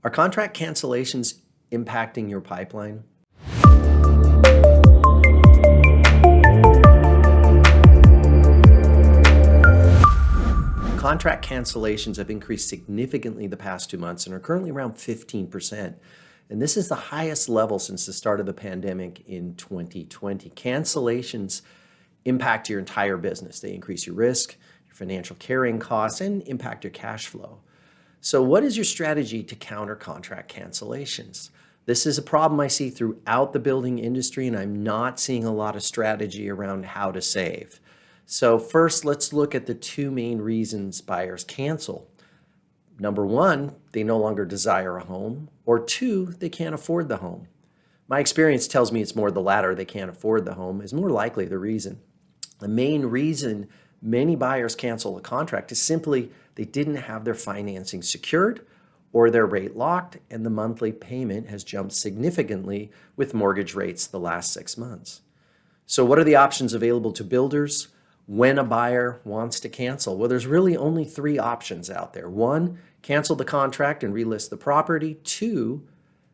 Are contract cancellations impacting your pipeline? Contract cancellations have increased significantly the past 2 months and are currently around 15%. And this is the highest level since the start of the pandemic in 2020. Cancellations impact your entire business. They increase your risk, your financial carrying costs, and impact your cash flow. So what is your strategy to counter contract cancellations? This is a problem I see throughout the building industry, and I'm not seeing a lot of strategy around how to save. So first, let's look at the two main reasons buyers cancel. Number one, they no longer desire a home, or two, they can't afford the home. My experience tells me it's more the latter, they can't afford the home, is more likely the reason. The main reason many buyers cancel a contract is simply they didn't have their financing secured or their rate locked, and the monthly payment has jumped significantly with mortgage rates the last 6 months. So what are the options available to builders when a buyer wants to cancel? Well, there's really only three options out there. One, cancel the contract and relist the property. Two,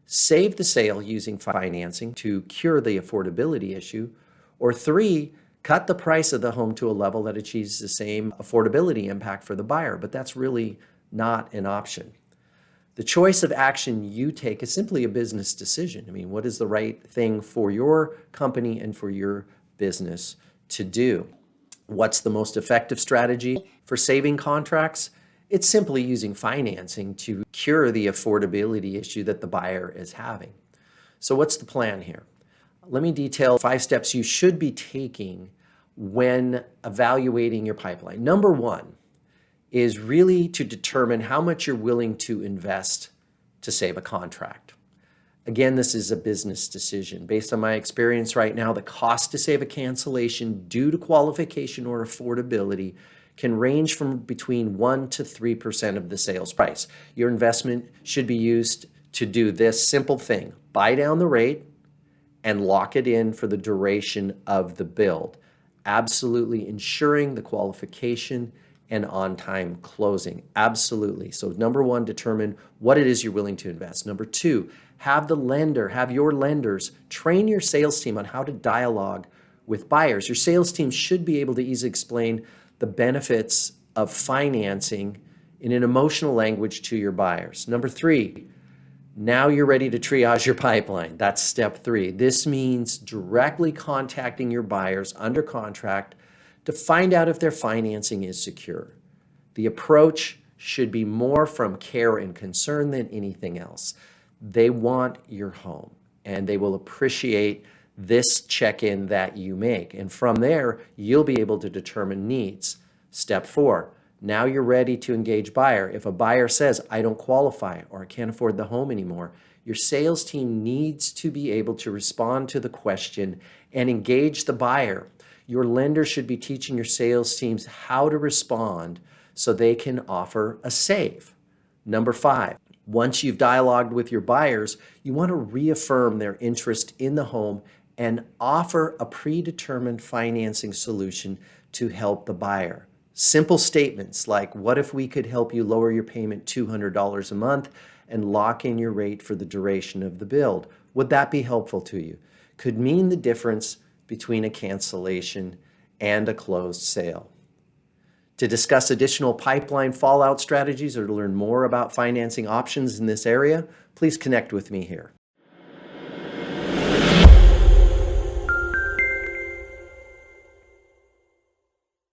save the sale using financing to cure the affordability issue. Or three, cut the price of the home to a level that achieves the same affordability impact for the buyer, but that's really not an option. The choice of action you take is simply a business decision. I mean, what is the right thing for your company and for your business to do? What's the most effective strategy for saving contracts? It's simply using financing to cure the affordability issue that the buyer is having. So what's the plan here? Let me detail 5 steps you should be taking when evaluating your pipeline. Number one is really to determine how much you're willing to invest to save a contract. Again, this is a business decision. Based on my experience right now, the cost to save a cancellation due to qualification or affordability can range from between 1% to 3% of the sales price. Your investment should be used to do this simple thing: buy down the rate and lock it in for the duration of the build, absolutely ensuring the qualification and on-time closing. Absolutely. So number one, determine what it is you're willing to invest. Number two, have your lenders train your sales team on how to dialogue with buyers. Your sales team should be able to easily explain the benefits of financing in an emotional language to your buyers. Number three, now you're ready to triage your pipeline. That's step three. This means directly contacting your buyers under contract to find out if their financing is secure. The approach should be more from care and concern than anything else. They want your home, and they will appreciate this check-in that you make. And from there, you'll be able to determine needs. Step four, now you're ready to engage buyer. If a buyer says, I don't qualify or I can't afford the home anymore, your sales team needs to be able to respond to the question and engage the buyer. Your lender should be teaching your sales teams how to respond so they can offer a save. Number five, once you've dialogued with your buyers, you want to reaffirm their interest in the home and offer a predetermined financing solution to help the buyer. Simple statements like, what if we could help you lower your payment $200 a month and lock in your rate for the duration of the build? Would that be helpful to you? Could mean the difference between a cancellation and a closed sale. To discuss additional pipeline fallout strategies or to learn more about financing options in this area, please connect with me here.